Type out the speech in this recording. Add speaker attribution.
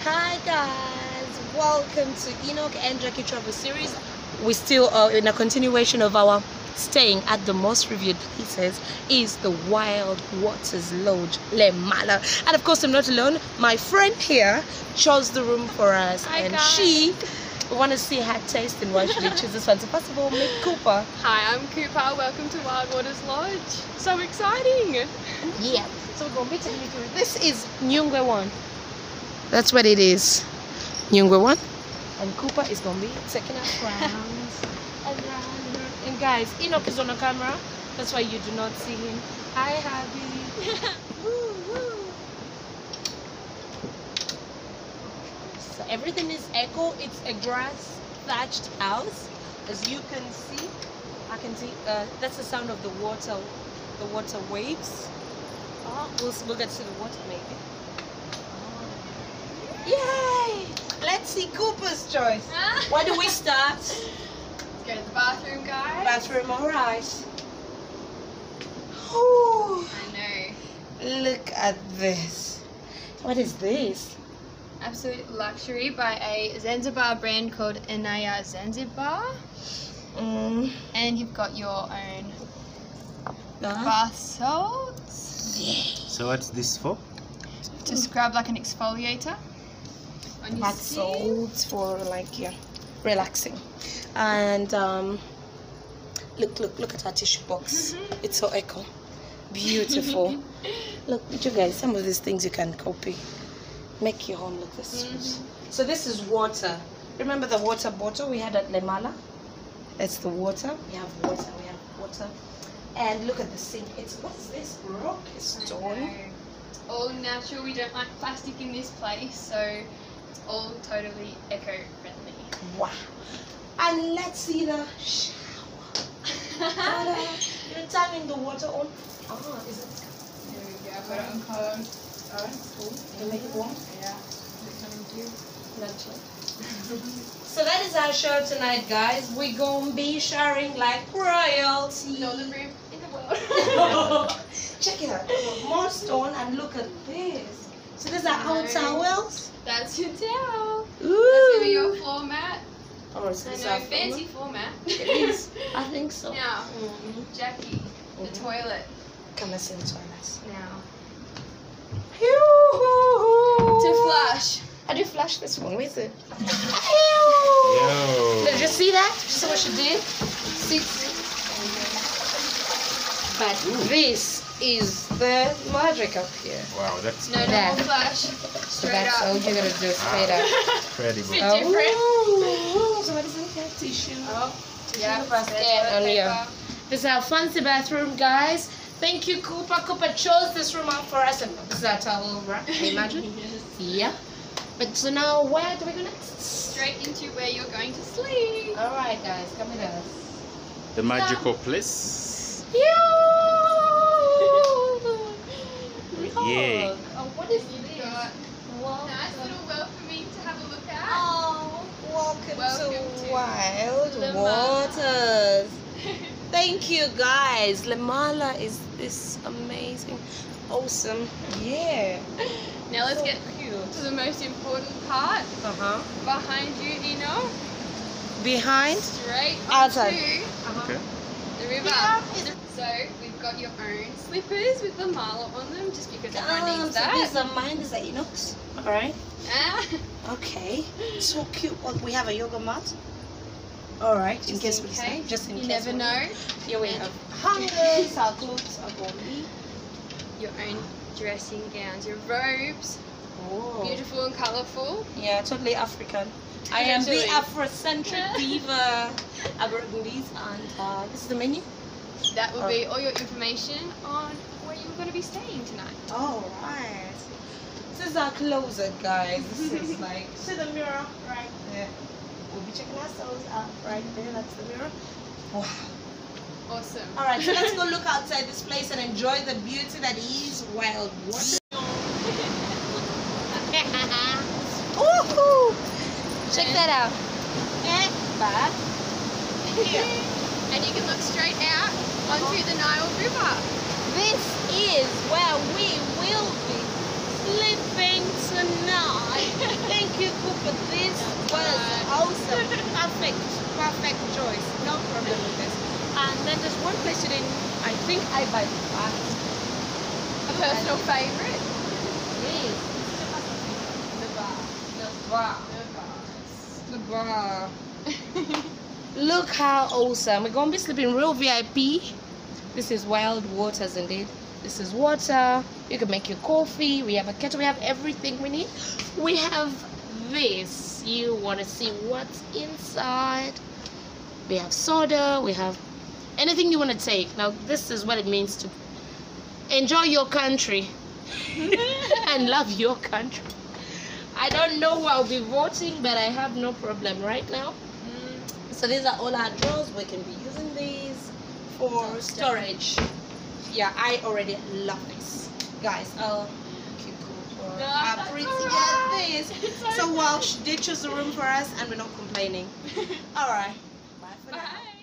Speaker 1: Hi guys, welcome to Enoch and Jackie Travel Series. We still are in a continuation of our staying at the most reviewed places is the Wildwaters Lodge, Lemala. And of course I'm not alone, my friend here chose the room for us.
Speaker 2: Hi
Speaker 1: and
Speaker 2: guys.
Speaker 1: She want to see her taste and why should we choose this one. So first of all, meet Cooper.
Speaker 2: Hi, I'm Cooper. Welcome to Wildwaters Lodge. So exciting!
Speaker 1: Yeah, so we're going to be taking you through. This is Nyungwe 1. That's what it is. Nyungwe 1. And Cooper is going to be taking us round and round. And guys, Enoch is on the camera. That's why you do not see him. Hi, Happy. Woo, woo. So everything is echo. It's a grass thatched house. As you can see, I can see, that's the sound of the water waves. We'll get to the water maybe. Yay! Let's see Cooper's choice. Where do we start?
Speaker 2: Let's go to the bathroom, guys.
Speaker 1: Bathroom, alright.
Speaker 2: I know.
Speaker 1: Look at this. What is this?
Speaker 2: Absolute luxury by a Zanzibar brand called Inaya Zanzibar. And you've got your own bath salts.
Speaker 1: Yeah.
Speaker 3: So what's this for?
Speaker 2: To scrub like an exfoliator on your
Speaker 1: Bath
Speaker 2: skin.
Speaker 1: salts for like relaxing. And look at our tissue box. It's so eco. Beautiful. Look, you guys, some of these things you can copy. Make your home look this. So this is water. Remember the water bottle we had at Lemala? That's the water. We have water. And look at the sink. What is this? Rock? Stone?
Speaker 2: It's all natural. We don't like plastic in this place, so it's all totally eco-friendly.
Speaker 1: Wow. And let's see the shower. You're turning the water on. Is it?
Speaker 2: There we go. I've got it on cold.
Speaker 1: Alright, cool. You make it warm?
Speaker 2: Yeah.
Speaker 1: So that is our show tonight, guys. We're gonna be sharing like royalty.
Speaker 2: All the room in the world.
Speaker 1: Check it out. More stone, and look at this. So these are our towels.
Speaker 2: That's your towel.
Speaker 1: Ooh.
Speaker 2: That's gonna be your floor mat.
Speaker 1: Oh, so
Speaker 2: I
Speaker 1: these
Speaker 2: know,
Speaker 1: are
Speaker 2: fancy floor mat.
Speaker 1: It is. I think so.
Speaker 2: Now, Jackie, the toilet.
Speaker 1: Come and see the toilet.
Speaker 2: Now,
Speaker 1: To
Speaker 2: to flush.
Speaker 1: How do you flush this one? Where is it?
Speaker 3: Yo!
Speaker 1: Did you see that? Did you see what she did? See? But this is the magic up here.
Speaker 3: Wow, that's
Speaker 2: No normal flush.
Speaker 1: So
Speaker 2: Straight
Speaker 1: that's all
Speaker 2: up.
Speaker 1: you're gonna do straight up.
Speaker 3: incredible.
Speaker 2: Bit different.
Speaker 1: Oh, so what is in here? Tissue.
Speaker 2: Oh, yeah.
Speaker 1: Yeah,
Speaker 2: Toilet
Speaker 1: yeah.
Speaker 2: paper.
Speaker 1: This is our fancy bathroom, guys. Thank you, Cooper. Cooper chose this room out for us, and this is our towel, right? I imagine. Yeah. But so now, where do we go next?
Speaker 2: Straight into where you're going to sleep.
Speaker 1: All right, guys, come with us.
Speaker 3: The magical place.
Speaker 1: Yeah.
Speaker 3: Yay.
Speaker 1: Oh, what is
Speaker 2: You've
Speaker 1: this?
Speaker 2: got
Speaker 1: Welcome.
Speaker 2: nice little welcoming to have a look at.
Speaker 1: Oh, welcome
Speaker 2: Welcome
Speaker 1: to
Speaker 2: to
Speaker 1: Wild
Speaker 2: Lemala.
Speaker 1: Waters. Thank you, guys. Lemala is this amazing, awesome. Yeah.
Speaker 2: Now let's
Speaker 1: So
Speaker 2: get
Speaker 1: cute.
Speaker 2: to the most important part. Behind you, Eno.
Speaker 1: Behind.
Speaker 2: Straight
Speaker 1: Outside.
Speaker 2: onto
Speaker 3: Okay.
Speaker 2: the river. So we've got your own slippers with the mala on them, just because everyone needs
Speaker 1: So these
Speaker 2: that.
Speaker 1: are mine. These are Enoch's. All right.
Speaker 2: Ah.
Speaker 1: Okay. So cute. Well, we have a yoga mat. All right. In case we sleep. Just in
Speaker 2: you
Speaker 1: case.
Speaker 2: never know.
Speaker 1: Here we have hangers. Our clothes are going to be.
Speaker 2: Your own dressing gowns, your robes,
Speaker 1: Oh.
Speaker 2: beautiful and colourful.
Speaker 1: Yeah, totally African. I am the
Speaker 2: Totally.
Speaker 1: Afrocentric diva. Aborigines, and this is the menu.
Speaker 2: That will be all your information on where you're going to be staying tonight.
Speaker 1: All right. This is our closet, guys. This is like, see the mirror right there. We'll be checking ourselves out right there. That's the mirror. Wow.
Speaker 2: Awesome.
Speaker 1: All right, so let's go look outside this place and enjoy the beauty that is Wildwaters. Woohoo! Check that out. Bad.
Speaker 2: And you can look straight out onto the Nile River.
Speaker 1: This is where we will be sleeping tonight. Thank you, Cooper. This was awesome. Perfect choice. No problem with this. And then there's one place you didn't, I think I bypassed.
Speaker 2: A personal favourite.
Speaker 1: Yes. The bar. Look how awesome. We're going to be sleeping real VIP. This is Wildwaters indeed. This is water. You can make your coffee. We have a kettle. We have everything we need. We have this. You want to see what's inside. We have soda. We have anything you want to take. Now, this is what it means to enjoy your country and love your country. I don't know who I'll be voting, but I have no problem right now. So these are all our drawers. We can be using these for storage. Yeah, I already love this. Guys, I'll keep going.
Speaker 2: No,
Speaker 1: Pretty
Speaker 2: alright.
Speaker 1: this. So well, they chose the room for us and we're not complaining. Alright. Bye for now.
Speaker 2: Bye.